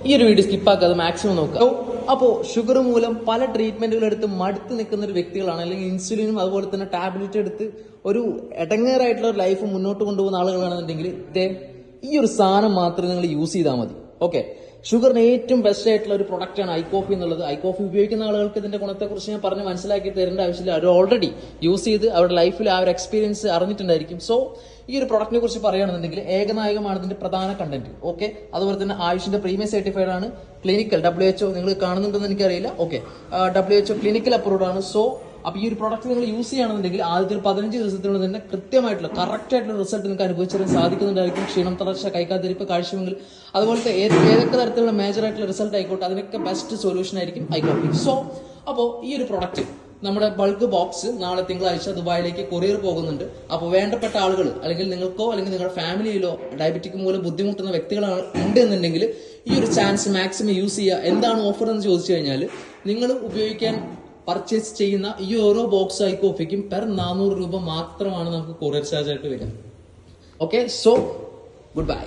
ഈ ഒരു video സ്കിപ്പാക്കാതെ maximum നോക്കുക. അപ്പോൾ ഷുഗർ മൂലം പല ട്രീറ്റ്മെന്റുകൾ എടുത്ത് മടുത്ത് നിൽക്കുന്ന ഒരു വ്യക്തികളാണ്, അല്ലെങ്കിൽ ഇൻസുലിനും അതുപോലെ തന്നെ ടാബ്ലറ്റ് എടുത്ത് ഒരു എടങ്ങേറായിട്ടുള്ള ഒരു ലൈഫ് മുന്നോട്ട് കൊണ്ടുപോകുന്ന ആളുകളാണെന്നുണ്ടെങ്കിൽ ഈ ഒരു സാധനം മാത്രമേ നിങ്ങൾ യൂസ് ചെയ്താൽ മതി. ഓക്കെ, ഷുഗറിന് ഏറ്റവും ബെസ്റ്റ് ആയിട്ടുള്ള ഒരു പ്രൊഡക്റ്റ് ആണ് ഐകോഫി എന്നുള്ളത്. ഐകോഫി ഉപയോഗിക്കുന്ന ആളുകൾക്ക് ഇതിന്റെ ഗുണത്തെക്കുറിച്ച് ഞാൻ പറഞ്ഞ് മനസ്സിലാക്കി തരേണ്ട ആവശ്യമില്ല. അവർ ഓൾറെഡി യൂസ് ചെയ്ത് അവരുടെ ലൈഫിൽ ആ ഒരു എക്സ്പീരിയൻസ് അറിഞ്ഞിട്ടുണ്ടായിരിക്കും. സോ ഈ ഒരു പ്രൊഡക്റ്റിനെ കുറിച്ച് പറയുകയാണെന്നുണ്ടെങ്കിൽ ഏകനായകമാണ് ഇതിന്റെ പ്രധാന കണ്ടന്റ്. ഓക്കെ, അതുപോലെ തന്നെ ആയുഷിന്റെ പ്രീമിയം സർട്ടിഫൈഡ് ആണ്, ക്ലിനിക്കൽ WHO നിങ്ങൾ കാണുന്നുണ്ടെന്ന് എനിക്കറിയില്ല. ഓക്കെ, WHO ക്ലിനിക്കൽ അപ്രൂവ്ഡ് ആണ്. സോ അപ്പൊ ഈ ഒരു പ്രൊഡക്റ്റ് നിങ്ങൾ യൂസ് ചെയ്യുകയാണെന്നുണ്ടെങ്കിൽ ആദ്യത്തെ 15 ദിവസത്തിനുള്ളിൽ തന്നെ കൃത്യമായിട്ടുള്ള കറക്റ്റ് ആയിട്ടുള്ള റിസൾട്ട് നിങ്ങൾക്ക് അനുഭവിച്ചറിയാൻ സാധിക്കുന്നുണ്ടായിരിക്കും. ക്ഷീണം, തളർച്ച, കൈക്കാതിരിപ്പ്, കാഴ്ചമെങ്കിൽ അതുപോലത്തെ ഏതൊക്കെ തരത്തിലുള്ള മേജർ ആയിട്ടുള്ള റിസൾട്ട് ആയിക്കോട്ടെ, അതിനൊക്കെ ബെസ്റ്റ് സൊല്യൂഷൻ ആയിരിക്കും ഐകോഫി. സോ അപ്പോൾ ഈ ഒരു പ്രൊഡക്റ്റ് നമ്മുടെ ബൾക്ക് ബോക്സ് നാളെ തിങ്കളാഴ്ച ദുബായിലേക്ക് കൊറിയർ പോകുന്നുണ്ട്. അപ്പോൾ വേണ്ടപ്പെട്ട ആളുകൾ, അല്ലെങ്കിൽ നിങ്ങൾക്കോ അല്ലെങ്കിൽ നിങ്ങളുടെ ഫാമിലിയിലോ ഡയബറ്റിക് മൂലം ബുദ്ധിമുട്ടുന്ന വ്യക്തികളാണ് ഉണ്ട് എന്നുണ്ടെങ്കിൽ ഈ ഒരു ചാൻസ് മാക്സിമം യൂസ് ചെയ്യുക. എന്താണ് ഓഫർ എന്ന് ചോദിച്ചു കഴിഞ്ഞാൽ, നിങ്ങൾ ഉപയോഗിക്കാൻ പർച്ചേസ് ചെയ്യുന്ന ഈ ഓരോ ബോക്സ് ഐകോഫിക്കും പെർ 400 രൂപ മാത്രമാണ് നമുക്ക് കൊറിയർ ചാർജ് ആയിട്ട് വരിക. Okay, so good bye.